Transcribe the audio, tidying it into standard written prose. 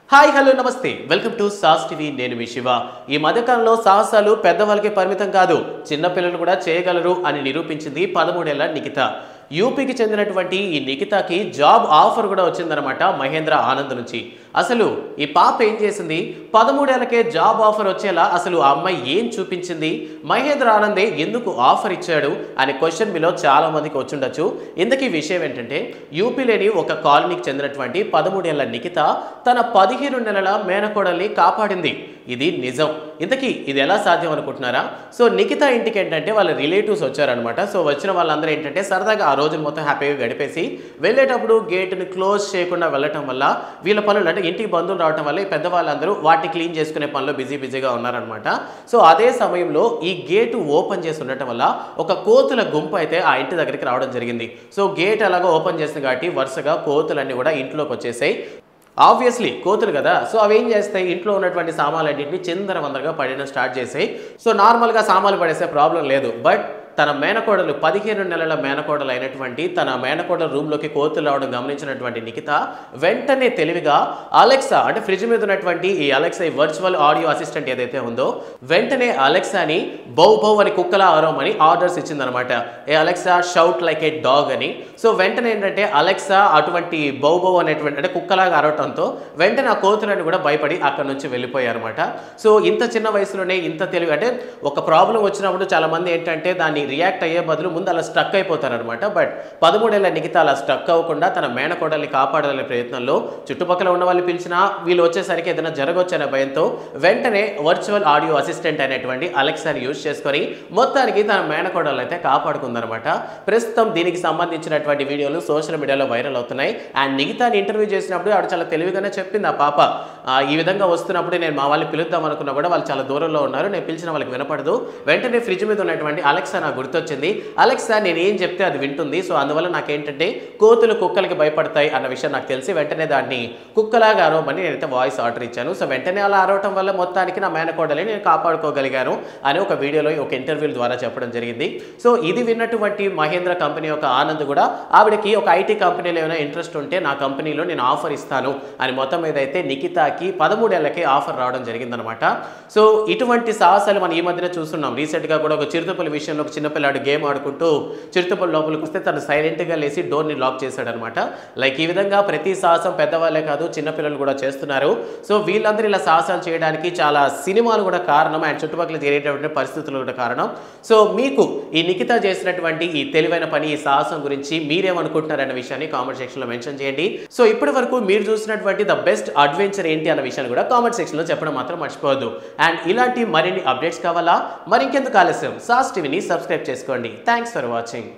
hi hello నమస్తే welcome to sauce TV నేను మీ శివ ఈ మధ్యకాలంలో సాహసాలు పెద్దవాళ్ళకి పరిమితం కాదు చిన్న పిల్లలు కూడా చేయగలరు అని నిరూపించింది 13 ఏళ్ల నిఖిత యూపీకి చెందినటువంటి ఈ నిఖితకి జాబ్ ఆఫర్ కూడా వచ్చిందనమాట మహేంద్ర ఆనంద్ నుంచి అసలు ఈ పాప ఏం చేసింది 13 ఏళ్లకే జాబ్ ఆఫర్ వచ్చేలా అసలు ఆ అమ్మాయి ఏం చూపించింది మహేంద్ర ఆనందే ఎందుకు ఆఫర్ ఇచ్చాడు అనే క్వశ్చన్ మీలో చాలా మందికి వచ్చుండొచ్చు ఇందుకీ విషయం ఏంటంటే యూపీలోని ఒక కాలనీకి చెందినటువంటి 13 ఏళ్ల నిఖిత తన 15 నెలల మేనకోడల్ని కాపాడింది ఇది నిజం ఇంతకీ ఇది ఎలా సాధ్యం అనుకుంటున్నారా సో నిఖిత ఇంటికి ఏంటంటే వాళ్ళ రిలేటివ్స్ వచ్చారనమాట సో వచ్చిన వాళ్ళందరూ ఏంటంటే సరదాగా ఆ రోజు మొత్తం హ్యాపీగా గడిపేసి వెళ్ళేటప్పుడు గేట్ని క్లోజ్ చేయకుండా వెళ్ళటం వల్ల వీళ్ళ పనులు అంటే ఇంటికి బంధువులు రావడం వల్ల ఈ పెద్దవాళ్ళందరూ వాటిని క్లీన్ చేసుకునే పనిలో బిజీగా ఉన్నారనమాట సో అదే సమయంలో ఈ గేటు ఓపెన్ చేసి ఉండటం వల్ల ఒక కోతుల గుంపు అయితే ఆ ఇంటి దగ్గరికి రావడం జరిగింది సో గేట్ అలాగా ఓపెన్ చేసింది కాబట్టి వరుసగా కోతులన్నీ కూడా ఇంట్లోకి వచ్చేసాయి ఆబ్వియస్లీ కోతులు కదా సో అవి ఏం చేస్తాయి ఇంట్లో ఉన్నటువంటి సామాన్లన్నింటినీ చిందరవందరగా పడేయడం స్టార్ట్ చేసాయి సో నార్మల్గా సామాన్లు పడేసే ప్రాబ్లం లేదు బట్ తన మేనకోడలు 15 నెలల మేనకోడలు అయినటువంటి తన మేనకోడల రూమ్లోకి కోతులు రావడం గమనించినటువంటి నిఖిత వెంటనే తెలివిగా అలెక్సా అంటే ఫ్రిడ్జ్ మీద ఉన్నటువంటి ఈ అలెక్సా ఈ వర్చువల్ ఆడియో అసిస్టెంట్ ఏదైతే ఉందో వెంటనే అలెక్సాని బౌ బౌ అని కుక్కలా అరవమని ఆర్డర్స్ ఇచ్చిందనమాట hey Alexa shout like a dog అని సో వెంటనే ఏంటంటే అలెక్సా అటువంటి బౌ బౌ అనేటువంటి అంటే కుక్కలాగా అరవటంతో వెంటనే ఆ కోతులని కూడా భయపడి అక్కడ నుంచి వెళ్ళిపోయారన్నమాట సో ఇంత చిన్న వయసులోనే ఇంత తెలివి అంటే ఒక ప్రాబ్లం వచ్చినప్పుడు చాలా మంది ఏంటంటే దాన్ని రియాక్ట్ అయ్యే బదులు ముందు అలా స్ట్రక్ అయిపోతారనమాట బట్ 13 ఏళ్ల నిఖిత అలా స్ట్రక్ అవ్వకుండా తన మేనకోడల్ని కాపాడాలనే ప్రయత్నంలో చుట్టుపక్కల ఉన్న వాళ్ళు పిలిచినా వీళ్ళు వచ్చేసరికి ఏదైనా జరగొచ్చనే భయంతో వెంటనే వర్చువల్ ఆడియో అసిస్టెంట్ అనేటువంటి అలెక్సాని యూజ్ చేసుకొని మొత్తానికి తన మేనకోడలు అయితే కాపాడుకుందనమాట ప్రస్తుతం దీనికి సంబంధించినటువంటి వీడియోలు సోషల్ మీడియాలో వైరల్ అవుతున్నాయి అండ్ నిఖితాని ఇంటర్వ్యూ చేసినప్పుడు ఆవిడ చాలా తెలివిగానే చెప్పింది ఆ పాప ఈ విధంగా వస్తున్నప్పుడు నేను మా వాళ్ళని పిలుద్దాం అనుకున్నా కూడా వాళ్ళు చాలా దూరంలో ఉన్నారు నేను పిలిచిన వాళ్ళకి వినపడదు వెంటనే ఫ్రిడ్జ్ మీద ఉన్నటువంటి అలెక్సా నాకు గుర్తొచ్చింది అలెక్సా నేను ఏం చెప్తే అది వింటుంది సో అందువల్ల నాకేంటంటే కోతులు కుక్కలకి భయపడతాయి అన్న విషయం నాకు తెలిసి వెంటనే దాన్ని కుక్కలాగా అరవమని నేనైతే వాయిస్ ఆర్డర్ ఇచ్చాను సో వెంటనే అలా అరవటం వల్ల మొత్తానికి నా మేనకోడల్ని నేను కాపాడుకోగలిగాను అని ఒక వీడియోలో ఒక ఇంటర్వ్యూల ద్వారా చెప్పడం జరిగింది సో ఇది విన్నటువంటి మహేంద్ర కంపెనీ యొక్క ఆనంద్ కూడా ఆవిడకి ఒక ఐటీ కంపెనీలో ఏమైనా ఇంట్రెస్ట్ ఉంటే నా కంపెనీలో నేను ఆఫర్ ఇస్తాను అని మొత్తం మీద అయితే నిఖితాకి 13 ఏళ్లకి ఆఫర్ రావడం జరిగిందనమాట సో ఇటువంటి సాహసాలు మనం ఈ మధ్యన చూస్తున్నాం రీసెంట్గా కూడా ఒక చిరుతపుల విషయంలో ఒక చిన్నపిల్లాడు గేమ్ ఆడుకుంటూ చిరుతపుల లోపలికి వస్తే తను సైలెంట్గా లేసి డోర్ని లాక్ చేశాడనమాట లైక్ ఈ విధంగా ప్రతి సాహసం పెద్దవాళ్ళే కాదు చిన్నపిల్లలు కూడా చేస్తున్నారు సో వీళ్ళందరూ ఇలా సాహసాలు చేయడానికి చాలా సినిమాలు కూడా కారణం అండ్ చుట్టుపక్కల జరిగేటటువంటి పరిస్థితులు కూడా కారణం సో మీకు ఈ నిఖిత చేసినటువంటి ఈ తెలివైన పని ఈ సాహసం గురించి మీరేమనుకుంటున్నారన్న విషయాన్ని కామెంట్ సెక్షన్లో మెన్షన్ చేయండి సో ఇప్పటి వరకు మీరు చూసినటువంటి ద బెస్ట్ అడ్వెంచర్ ఏంటి అన్న విషయాన్ని కూడా కామెంట్ సెక్షన్లో చెప్పడం మాత్రం మర్చిపోవద్దు అండ్ ఇలాంటి మరిన్ని అప్డేట్స్ కావాలా మరి ఇంకెందుకు ఆలస్యం సాస్ టీవీని సబ్స్క్రైబ్ చేసుకోండి థ్యాంక్స్ ఫర్ వాచింగ్